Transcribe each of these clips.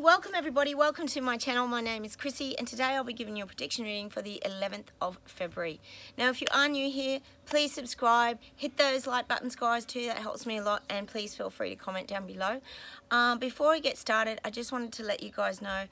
welcome everybody, welcome to my channel. My name is Chrissy and today I'll be giving you a prediction reading for the 11th of February. Now if you are new here, please subscribe, hit those like buttons guys too, that helps me a lot, and please feel free to comment down below. Before I get started, I just wanted to let you guys know,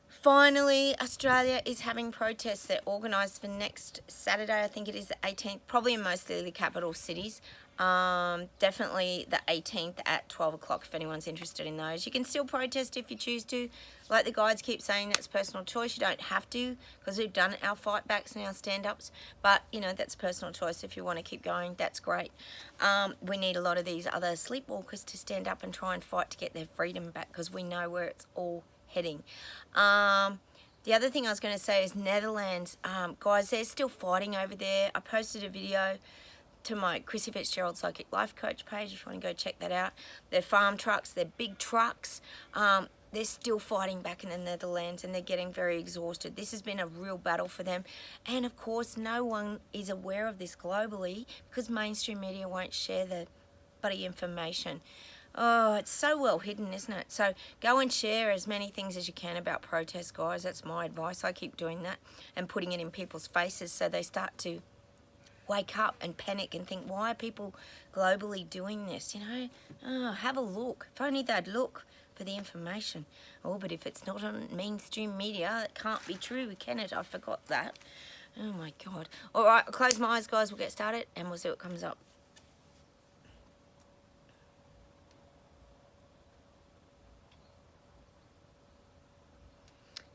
finally Australia is having protests. They're organised for next Saturday, I think it is the 18th, probably in mostly the capital cities. Definitely the 18th at 12 o'clock if anyone's interested in those. You can still protest if you choose to. Like the guides keep saying, that's personal choice. You don't have to, because we've done our fight backs and our stand-ups. But, you know, that's personal choice. If you want to keep going, that's great. We need a lot of these other sleepwalkers to stand up and try and fight to get their freedom back, because we know where it's all heading. The other thing I was going to say is Netherlands. Guys, they're still fighting over there. I posted a video to my Chrissy Fitzgerald Psychic Life Coach page if you want to go check that out. They're farm trucks, they're big trucks. They're still fighting back in the Netherlands and they're getting very exhausted. This has been a real battle for them. And of course, no one is aware of this globally because mainstream media won't share the bloody information. Oh, it's so well hidden, isn't it? So go and share as many things as you can about protests, guys. That's my advice. I keep doing that and putting it in people's faces so they start to wake up and panic and think, why are people globally doing this? You know, oh, have a look. If only they'd look for the information. Oh, but if it's not on mainstream media, it can't be true, can it? I forgot that. Oh my God. All right, I'll close my eyes, guys. We'll get started and we'll see what comes up.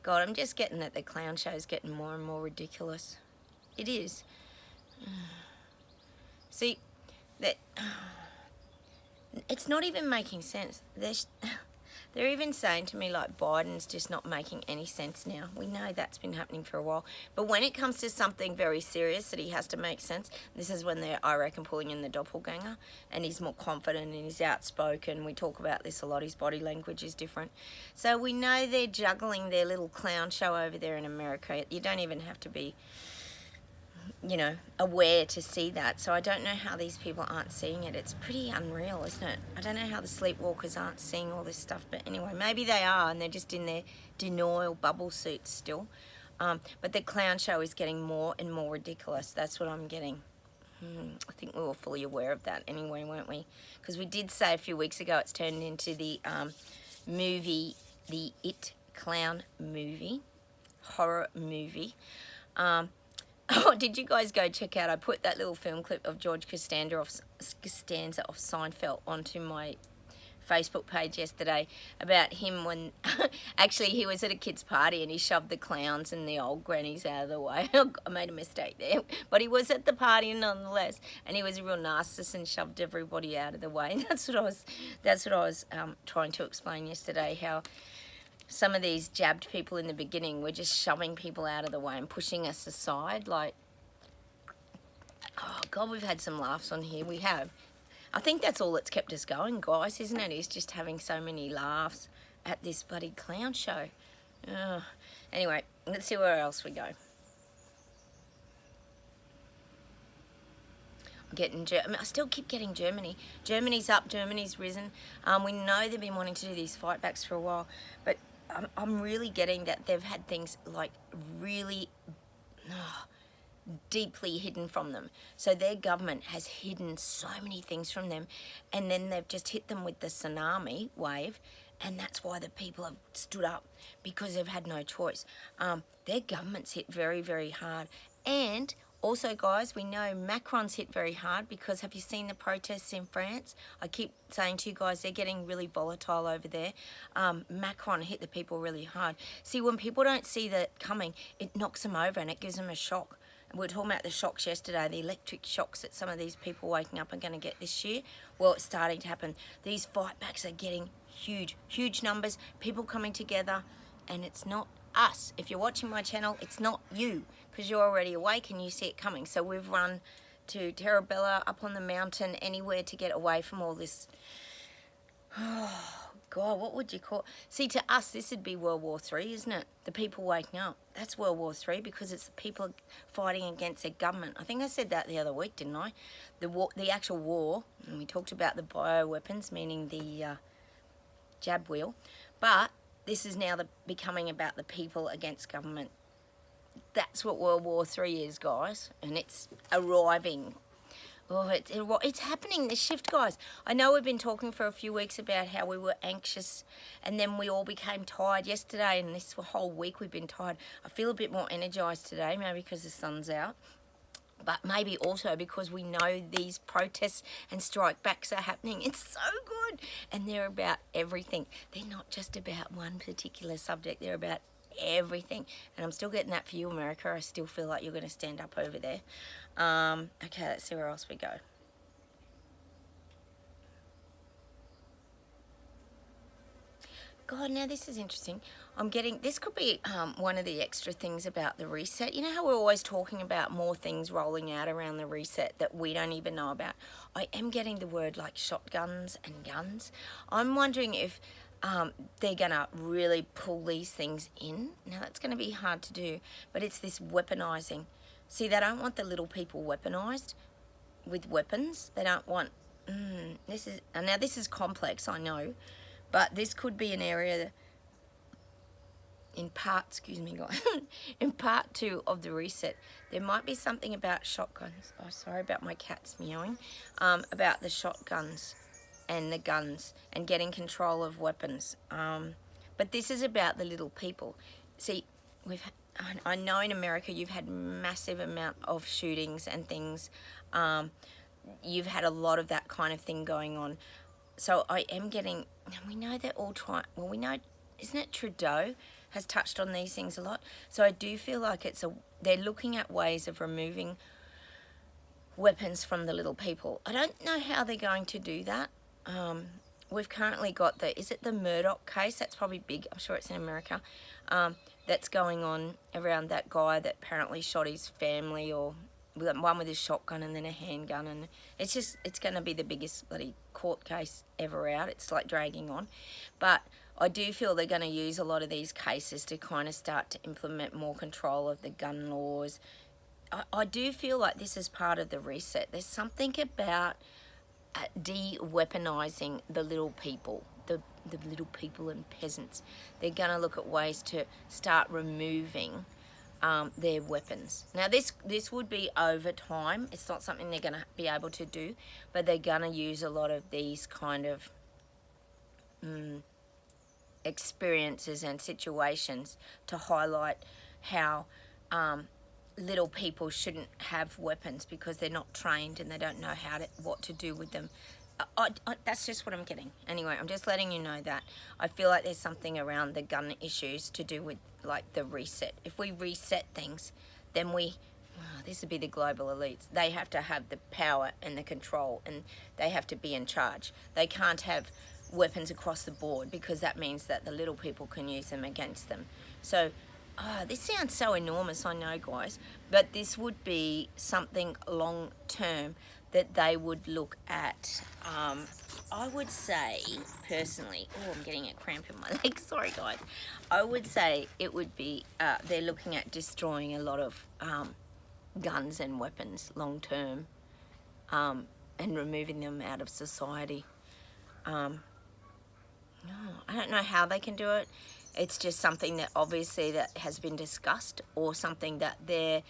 God, I'm just getting that the clown show is getting more and more ridiculous. It is. See, that it's not even making sense. They're even saying to me like Biden's just not making any sense now. We know that's been happening for a while. But when it comes to something very serious that he has to make sense, this is when they're, I reckon, pulling in the doppelganger and he's more confident and he's outspoken. We talk about this a lot. His body language is different. So we know they're juggling their little clown show over there in America. You don't even have to be, you know, aware to see that. So I don't know how these people aren't seeing it. It's pretty unreal, isn't it? I don't know how the sleepwalkers aren't seeing all this stuff, but anyway, maybe they are and they're just in their denial bubble suits still. But the clown show is getting more and more ridiculous. That's what I'm getting. I think we were fully aware of that anyway, weren't we? Because we did say a few weeks ago it's turned into the movie, the It Clown movie, horror movie. Oh, did you guys go check out, I put that little film clip of George Costanza of Seinfeld onto my Facebook page yesterday about him when, actually he was at a kid's party and he shoved the clowns and the old grannies out of the way. I made a mistake there, but he was at the party nonetheless, and he was a real narcissist and shoved everybody out of the way. That's what I was trying to explain yesterday, how some of these jabbed people in the beginning were just shoving people out of the way and pushing us aside. Like, oh God, we've had some laughs on here. We have. I think that's all that's kept us going, guys, isn't it? Is just having so many laughs at this bloody clown show. Anyway, let's see where else we go. I still keep getting Germany. Germany's up, Germany's risen. We know they've been wanting to do these fight backs for a while, but I'm really getting that they've had things like really deeply hidden from them. So their government has hidden so many things from them, and then they've just hit them with the tsunami wave, and that's why the people have stood up, because they've had no choice. Their government's hit very, very hard. And also, guys, we know Macron's hit very hard, because have you seen the protests in France? I keep saying to you guys, they're getting really volatile over there. Macron hit the people really hard. See, when people don't see that coming, it knocks them over and it gives them a shock. We were talking about the shocks yesterday, the electric shocks that some of these people waking up are going to get this year. Well, it's starting to happen. These fight backs are getting huge, huge numbers, people coming together, and it's not us. If you're watching my channel, it's not you, because you're already awake and you see it coming. So we've run to Terabella, up on the mountain, anywhere to get away from all this. Oh God, what would you call it? See, to us this would be World War III, isn't it? The people waking up. That's World War III, because it's the people fighting against their government. I think I said that the other week, didn't I? The actual war, and we talked about the bioweapons, meaning the jab wheel. But this is now becoming about the people against government. That's what World War III is, guys, and it's arriving. Oh, it's happening, the shift, guys. I know we've been talking for a few weeks about how we were anxious and then we all became tired yesterday, and this whole week we've been tired. I feel a bit more energised today, maybe because the sun's out, but maybe also because we know these protests and strike backs are happening. It's so good, and they're about everything. They're not just about one particular subject, they're about everything. And I'm still getting that for you, America. I still feel like you're going to stand up over there. Okay, let's see where else we go. God, now this is interesting. I'm getting, this could be one of the extra things about the reset. You know how we're always talking about more things rolling out around the reset that we don't even know about? I am getting the word like shotguns and guns. I'm wondering if they're going to really pull these things in. Now, that's going to be hard to do, but it's this weaponizing. See, they don't want the little people weaponized with weapons. They don't want, now this is complex, I know, but this could be an area in part, excuse me guys, in part 2 of the reset. There might be something about shotguns. Oh, sorry about my cats meowing. About the shotguns and the guns and getting control of weapons. But this is about the little people. See, I know in America you've had massive amount of shootings and things. You've had a lot of that kind of thing going on. So I am getting, we know they're all trying, well, we know, isn't it Trudeau has touched on these things a lot? So I do feel like they're looking at ways of removing weapons from the little people. I don't know how they're going to do that. We've currently got is it the Murdoch case? That's probably big. I'm sure it's in America. That's going on around that guy that apparently shot his family, or one with his shotgun and then a handgun, and it's going to be the biggest bloody court case ever out. It's like dragging on. But I do feel they're going to use a lot of these cases to kind of start to implement more control of the gun laws. I do feel like this is part of the reset. There's something about de-weaponizing the little people, the little people and peasants. They're going to look at ways to start removing their weapons. Now this would be over time. It's not something they're going to be able to do, but they're going to use a lot of these kind of experiences and situations to highlight how little people shouldn't have weapons because they're not trained and they don't know what to do with them. That's just what I'm getting. Anyway, I'm just letting you know that I feel like there's something around the gun issues to do with like the reset. If we reset things, then this would be the global elites. They have to have the power and the control, and they have to be in charge. They can't have weapons across the board because that means that the little people can use them against them. So this sounds so enormous, I know, guys, but this would be something long term that they would look at. I would say, personally, I'm getting a cramp in my leg, sorry guys. I would say it would be, they're looking at destroying a lot of guns and weapons long term, and removing them out of society. I don't know how they can do it. It's just something that obviously that has been discussed, or something that they're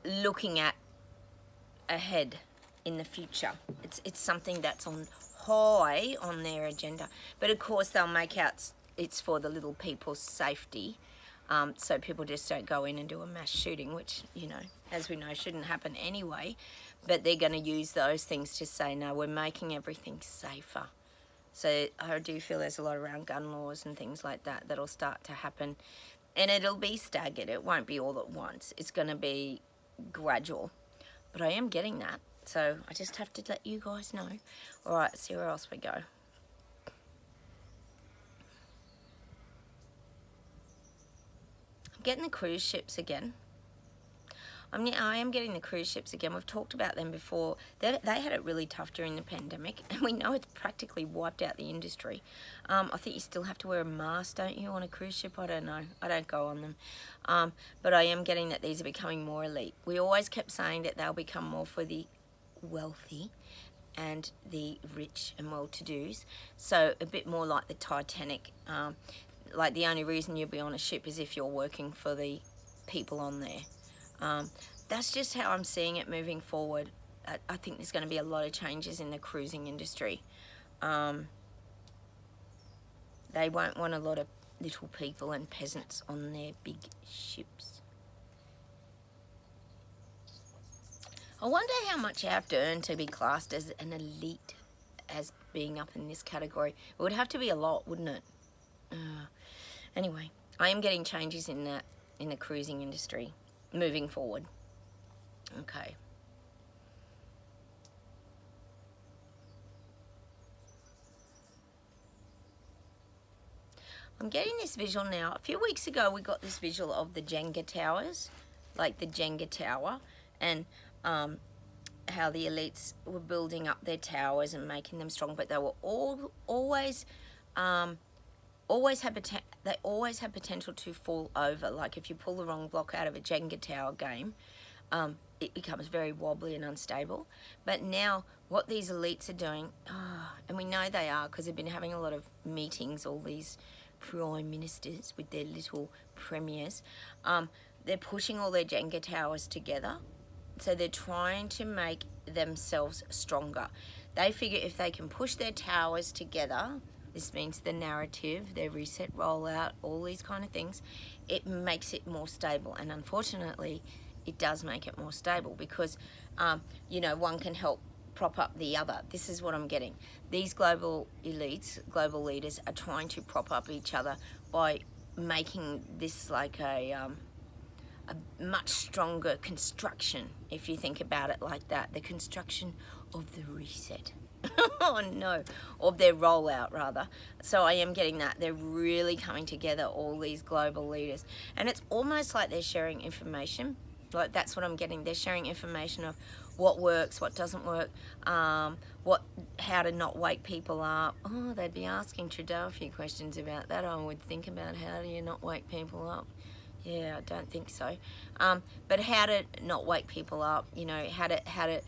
looking at ahead in the future. It's something that's on high on their agenda. But of course they'll make out it's for the little people's safety, so people just don't go in and do a mass shooting, which, you know, as we know, shouldn't happen anyway. But they're going to use those things to say, no, we're making everything safer. So I do feel there's a lot around gun laws and things like that that'll start to happen. And it'll be staggered. It won't be all at once. It's going to be gradual. But I am getting that. So I just have to let you guys know. All right, see where else we go. I'm getting the cruise ships again. I am getting the cruise ships again. We've talked about them before. They had it really tough during the pandemic, and we know it's practically wiped out the industry. I think you still have to wear a mask, don't you, on a cruise ship? I don't know. I don't go on them. But I am getting that these are becoming more elite. We always kept saying that they'll become more for the wealthy, and the rich and well-to-dos. So a bit more like the Titanic. Like the only reason you'll be on a ship is if you're working for the people on there. That's just how I'm seeing it moving forward. I think there's going to be a lot of changes in the cruising industry. They won't want a lot of little people and peasants on their big ships. I wonder how much you have to earn to be classed as an elite, as being up in this category. It would have to be a lot, wouldn't it? Anyway, I am getting changes in the cruising industry moving forward. Okay. I'm getting this visual now. A few weeks ago, we got this visual of the Jenga towers, like the Jenga tower, and how the elites were building up their towers and making them strong, but they were always had potential to fall over. Like if you pull the wrong block out of a Jenga tower game, it becomes very wobbly and unstable. But now what these elites are doing, and we know they are because they've been having a lot of meetings, all these prime ministers with their little premiers, they're pushing all their Jenga towers together. So they're trying to make themselves stronger. They figure if they can push their towers together, this means the narrative, their reset, rollout, all these kind of things, it makes it more stable. And unfortunately, it does make it more stable because, you know, one can help prop up the other. This is what I'm getting. These global elites, global leaders are trying to prop up each other by making this like a much stronger construction, if you think about it like that. The construction of the reset. Oh no, of their rollout rather. So I am getting that. They're really coming together, all these global leaders. And it's almost like they're sharing information. Like that's what I'm getting. They're sharing information of what works, what doesn't work, how to not wake people up. Oh, they'd be asking Trudeau a few questions about that. I would think about how do you not wake people up. Yeah, I don't think so. But how to not wake people up, you know, how to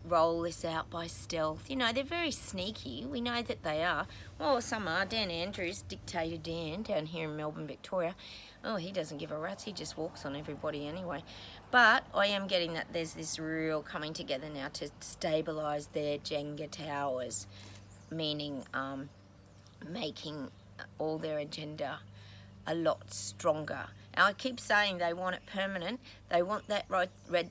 roll this out by stealth. You know, they're very sneaky. We know that they are. Well, some are. Dan Andrews, Dictator Dan, down here in Melbourne, Victoria. Oh, he doesn't give a rat's. He just walks on everybody anyway. But I am getting that there's this real coming together now to stabilise their Jenga towers, meaning making all their agenda a lot stronger. Now, I keep saying they want it permanent. They want that red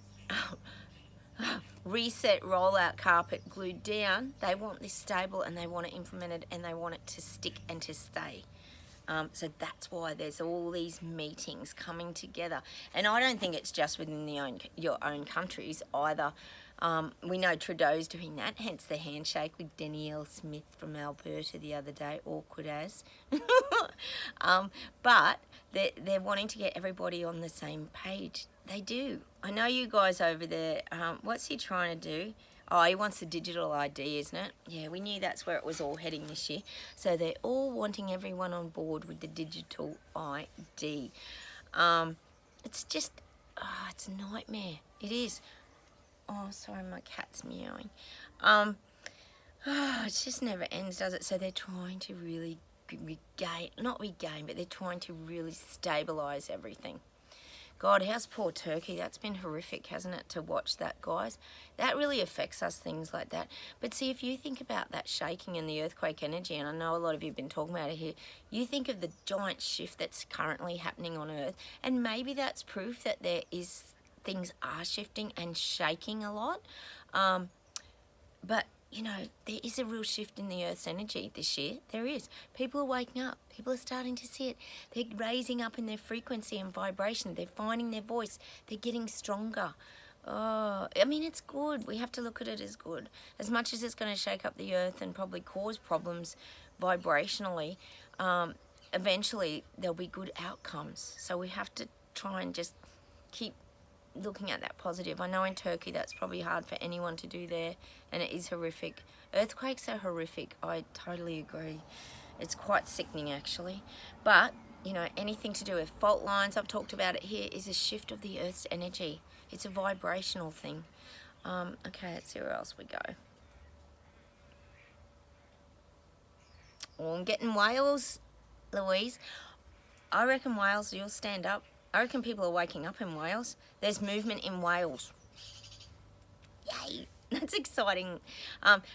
reset rollout carpet glued down. They want this stable and they want it implemented and they want it to stick and to stay. So that's why there's all these meetings coming together. And I don't think it's just within your own countries either. We know Trudeau's doing that, hence the handshake with Danielle Smith from Alberta the other day, awkward as. But they're wanting to get everybody on the same page. They do. I know you guys over there, what's he trying to do? Oh, he wants the digital ID, isn't it? Yeah, we knew that's where it was all heading this year. So they're all wanting everyone on board with the digital ID. It's just, it's a nightmare. It is. Oh, sorry, my cat's meowing. It just never ends, does it? So they're trying to really not regain, but they're trying to really stabilise everything. God, how's poor Turkey? That's been horrific, hasn't it, to watch that, guys? That really affects us, things like that. But see, if you think about that shaking and the earthquake energy, and I know a lot of you have been talking about it here, you think of the giant shift that's currently happening on Earth, and maybe that's proof that things are shifting and shaking a lot. But you know, there is a real shift in the Earth's energy this year. There is. People are waking up. People are starting to see it. They're raising up in their frequency and vibration. They're finding their voice. They're getting stronger. Oh, I mean, it's good. We have to look at it as good. As much as it's going to shake up the Earth and probably cause problems vibrationally, eventually there'll be good outcomes. So we have to try and just keep looking at that positive. I know in Turkey that's probably hard for anyone to do there, and it is horrific. Earthquakes are horrific. I totally agree. It's quite sickening actually. But you know, anything to do with fault lines, I've talked about it here, is a shift of the Earth's energy. It's a vibrational thing. Okay, let's see where else we go. Oh, I'm getting Wales, Louise. I reckon Wales, you'll stand up. I reckon people are waking up in Wales. There's movement in Wales. Yay! That's exciting.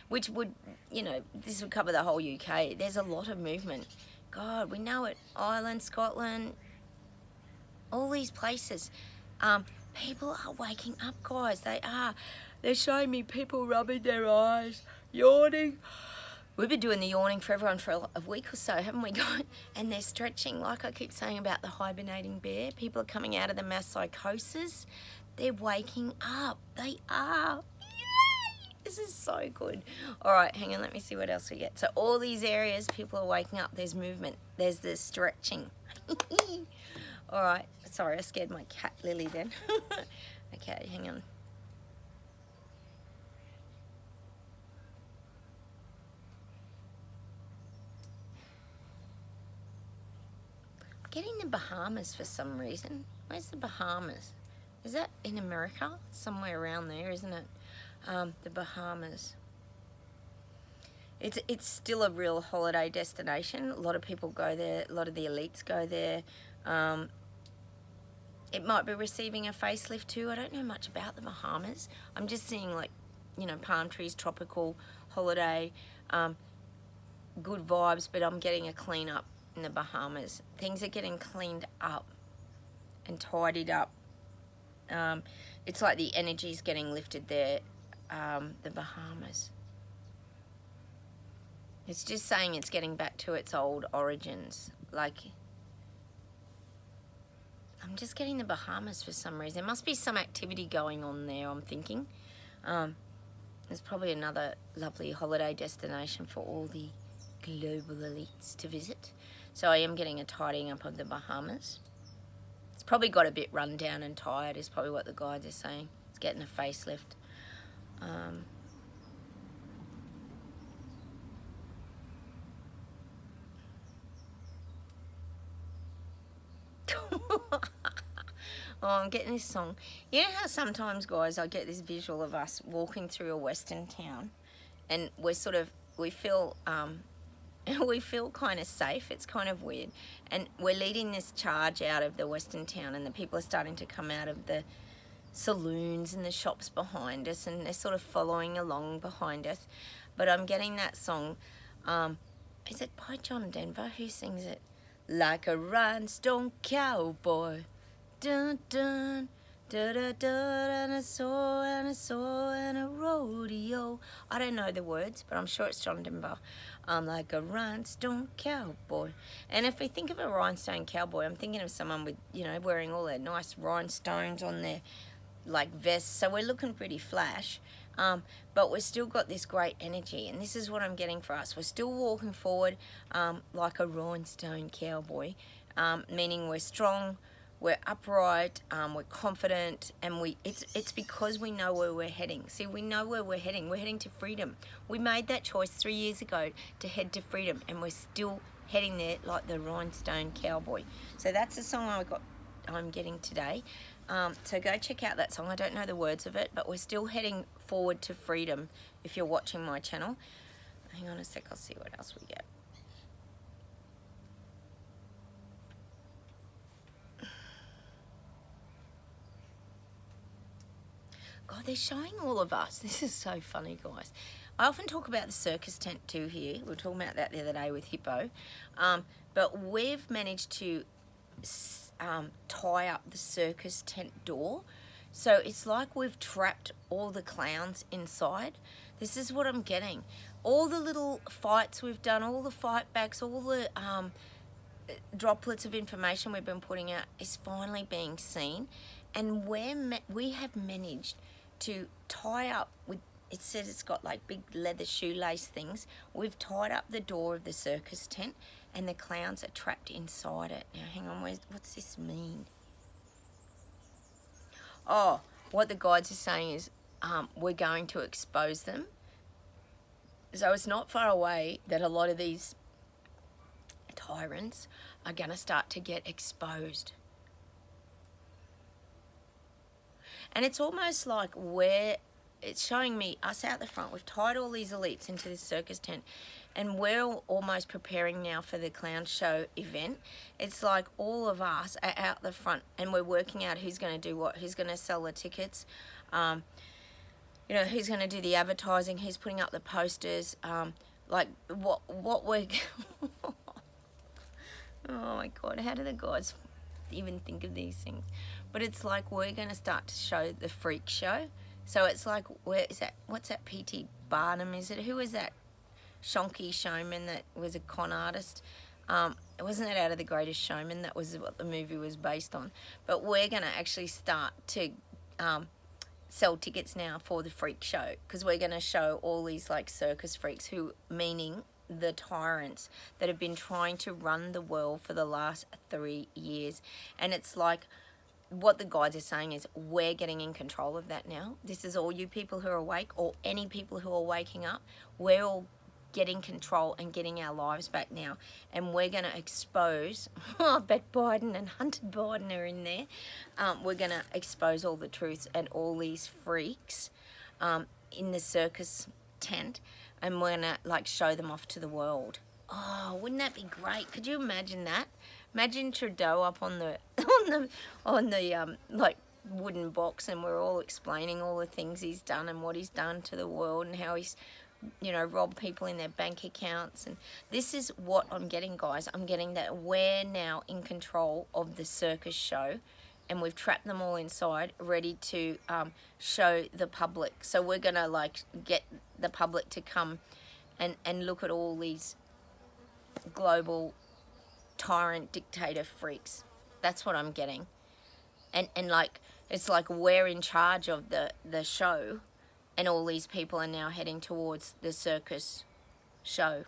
Which would, this would cover the whole UK. There's a lot of movement. God, we know it. Ireland, Scotland, all these places. People are waking up, guys. They are. They're showing me people rubbing their eyes, yawning. We've been doing the yawning for everyone for a week or so, haven't we, guys? And they're stretching, like I keep saying about the hibernating bear. People are coming out of the mass psychosis. They're waking up. They are. Yay! This is so good. All right, hang on. Let me see what else we get. So all these areas, people are waking up. There's movement. There's the stretching. All right. Sorry, I scared my cat, Lily, then. Okay, hang on. I'm getting the Bahamas for some reason. Where's the Bahamas? Is that in America? Somewhere around there, isn't it? The Bahamas. It's still a real holiday destination. A lot of people go there. A lot of the elites go there. It might be receiving a facelift too. I don't know much about the Bahamas. I'm just seeing palm trees, tropical, holiday, good vibes, but I'm getting a clean up in the Bahamas. Things are getting cleaned up and tidied up. It's like the energy's getting lifted there, the Bahamas. It's just saying it's getting back to its old origins. I'm just getting the Bahamas for some reason. There must be some activity going on there, I'm thinking. There's probably another lovely holiday destination for all the global elites to visit. So I am getting a tidying up of the Bahamas. It's probably got a bit run down and tired is probably what the guides are saying. It's getting a facelift. Oh, I'm getting this song. You know how sometimes, guys, I get this visual of us walking through a Western town and we feel we feel kind of safe. It's kind of weird. And we're leading this charge out of the Western town and the people are starting to come out of the saloons and the shops behind us and they're sort of following along behind us. But I'm getting that song. Is it by John Denver? Who sings it? Like a rhinestone cowboy. Dun dun da da da, and a saw and a saw and a rodeo. I don't know the words, but I'm sure it's John Denver. I'm like a rhinestone cowboy. And if we think of a rhinestone cowboy, I'm thinking of someone with, wearing all their nice rhinestones on their vests. So we're looking pretty flash. But we've still got this great energy, and this is what I'm getting for us. We're still walking forward like a rhinestone cowboy, meaning we're strong, we're upright, we're confident, and it's because we know where we're heading. See, we know where we're heading. We're heading to freedom. We made that choice 3 years ago to head to freedom, and we're still heading there like the rhinestone cowboy. So that's the song I'm getting today. So go check out that song. I don't know the words of it, but we're still heading forward to freedom if you're watching my channel. Hang on a sec, I'll see what else we get. God, they're showing all of us. This is so funny, guys. I often talk about the circus tent too here. We were talking about that the other day with Hippo. But we've managed to tie up the circus tent door. So it's like we've trapped all the clowns inside. This is what I'm getting. All the little fights we've done, all the fight backs, all the droplets of information we've been putting out is finally being seen. And we have managed to tie up with, it says it's got like big leather shoelace things. We've tied up the door of the circus tent and the clowns are trapped inside it. Now, hang on, what's this mean? Oh, what the guides are saying is we're going to expose them. So it's not far away that a lot of these tyrants are going to start to get exposed. And it's almost like it's showing me us out the front. We've tied all these elites into this circus tent, and we're almost preparing now for the clown show event. It's like all of us are out the front, and we're working out who's going to do what, who's going to sell the tickets, you know, who's going to do the advertising, who's putting up the posters, like what we're... Oh my God, how do the guys even think of these things? But it's like we're going to start to show the freak show. So it's like, where is that? What's that? P.T. Barnum, is it? Who was that shonky showman that was a con artist? It wasn't it Out of the Greatest Showman? That was what the movie was based on. But we're going to actually start to sell tickets now for the freak show, because we're going to show all these like circus freaks, who, meaning the tyrants that have been trying to run the world for the last 3 years. And it's like, what the guides are saying is, we're getting in control of that now. This is all you people who are awake, or any people who are waking up. We're all getting control and getting our lives back now. And we're going to expose, I bet Biden and Hunter Biden are in there. We're going to expose all the truths and all these freaks in the circus tent. And we're gonna like show them off to the world. Oh, wouldn't that be great? Could you imagine that? Imagine Trudeau up on the like wooden box, and we're all explaining all the things he's done and what he's done to the world, and how he's, you know, robbed people in their bank accounts. And this is what I'm getting, guys. I'm getting that we're now in control of the circus show, and we've trapped them all inside, ready to show the public. So we're gonna like get the public to come and look at all these global tyrant dictator freaks. That's what I'm getting. And like, it's like we're in charge of the show, and all these people are now heading towards the circus show.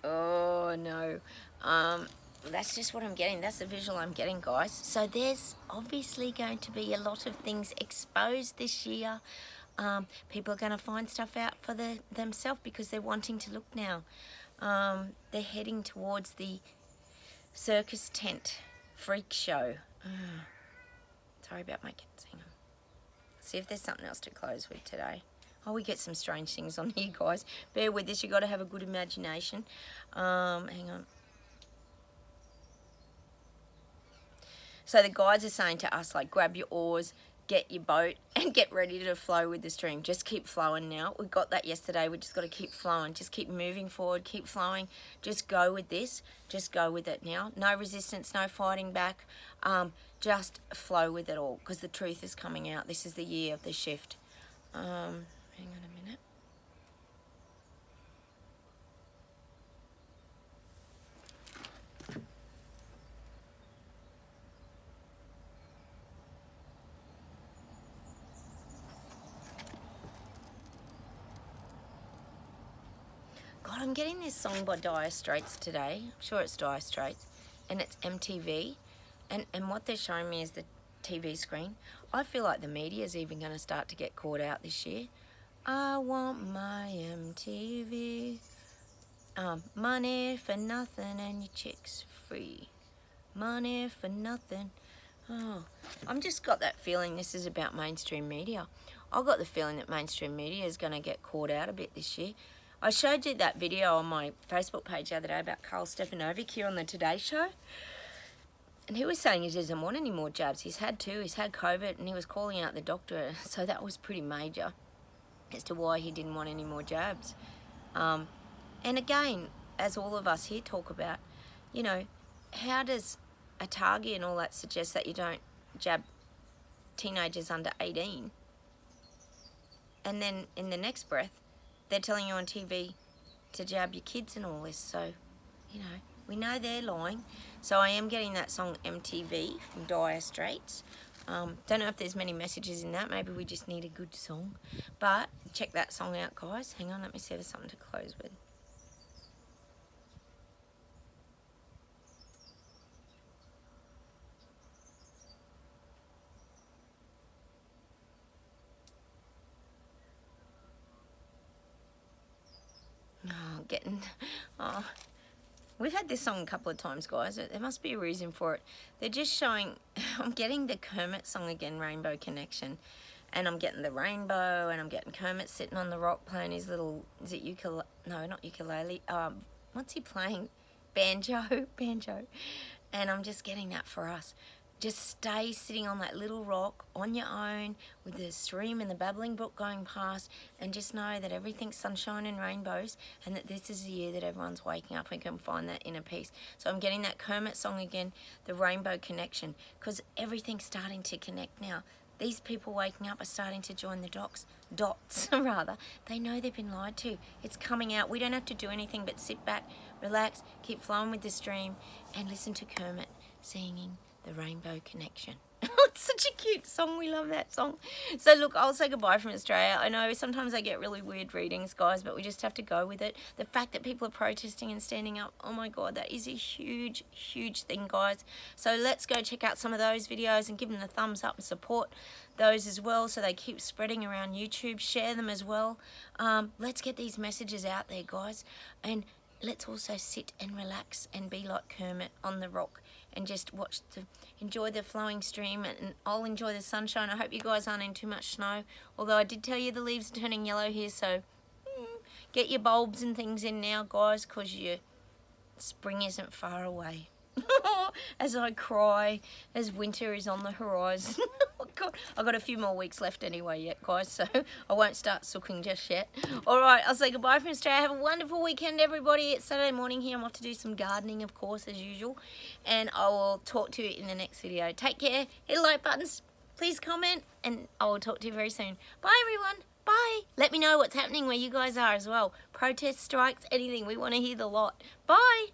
Oh no. That's just what I'm getting. That's the visual I'm getting, guys. So there's obviously going to be a lot of things exposed this year. People are going to find stuff out for themselves, because they're wanting to look now. They're heading towards the circus tent freak show. Sorry about my kids. Hang on. See if there's something else to close with today. Oh, we get some strange things on here, guys. Bear with this. You've got to have a good imagination. Hang on. So the guides are saying to us, like, grab your oars, get your boat, and get ready to flow with the stream. Just keep flowing now. We got that yesterday. We just got to keep flowing. Just keep moving forward. Keep flowing. Just go with this. Just go with it now. No resistance, no fighting back. Just flow with it all, because the truth is coming out. This is the year of the shift. Hang on a minute. God, I'm getting this song by Dire Straits today. I'm sure it's Dire Straits. And it's MTV. And what they're showing me is the TV screen. I feel like the media is even going to start to get caught out this year. I want my MTV. Money for nothing and your chicks free. Money for nothing. Oh, I'm just got that feeling this is about mainstream media. I've got the feeling that mainstream media is going to get caught out a bit this year. I showed you that video on my Facebook page the other day about Carl Stefanovic here on the Today Show. And he was saying he doesn't want any more jabs. He's had two. He's had COVID, and he was calling out the doctor. So that was pretty major as to why he didn't want any more jabs. And again, as all of us here talk about, you know, how does ATAGI and all that suggest that you don't jab teenagers under 18? And then in the next breath, they're telling you on TV to jab your kids and all this. So, you know, we know they're lying. So I am getting that song MTV from Dire Straits. Don't know if there's many messages in that. Maybe we just need a good song. But check that song out, guys. Hang on, let me see if there's something to close with. We've had this song a couple of times, guys. There must be a reason for it. They're just showing, I'm getting the Kermit song again, Rainbow Connection. And I'm getting the rainbow, and I'm getting Kermit sitting on the rock playing his little, is it ukulele? No, not ukulele. What's he playing? Banjo. And I'm just getting that for us. Just stay sitting on that little rock on your own with the stream and the babbling brook going past, and just know that everything's sunshine and rainbows, and that this is the year that everyone's waking up and can find that inner peace. So I'm getting that Kermit song again, the rainbow connection, because everything's starting to connect now. These people waking up are starting to join the dots rather. They know they've been lied to. It's coming out. We don't have to do anything but sit back, relax, keep flowing with the stream, and listen to Kermit singing the Rainbow Connection. It's such a cute song. We love that song. So look, I'll say goodbye from Australia. I know sometimes I get really weird readings, guys, but we just have to go with it. The fact that people are protesting and standing up, oh my God, that is a huge, huge thing, guys. So let's go check out some of those videos and give them the thumbs up and support those as well, so they keep spreading around YouTube. Share them as well. Let's get these messages out there, guys. And let's also sit and relax and be like Kermit on the rock and just enjoy the flowing stream, and I'll enjoy the sunshine. I hope you guys aren't in too much snow, although I did tell you the leaves are turning yellow here, so get your bulbs and things in now, guys, because your spring isn't far away. As I cry, as winter is on the horizon. Oh God, I've got a few more weeks left anyway yet, guys, so I won't start sooking just yet. All right, I'll say goodbye from Australia. Have a wonderful weekend, everybody. It's Saturday morning here. I'm off to do some gardening, of course, as usual, and I will talk to you in the next video. Take care. Hit the like buttons. Please comment, and I will talk to you very soon. Bye, everyone. Bye. Let me know what's happening where you guys are as well. Protests, strikes, anything. We want to hear the lot. Bye.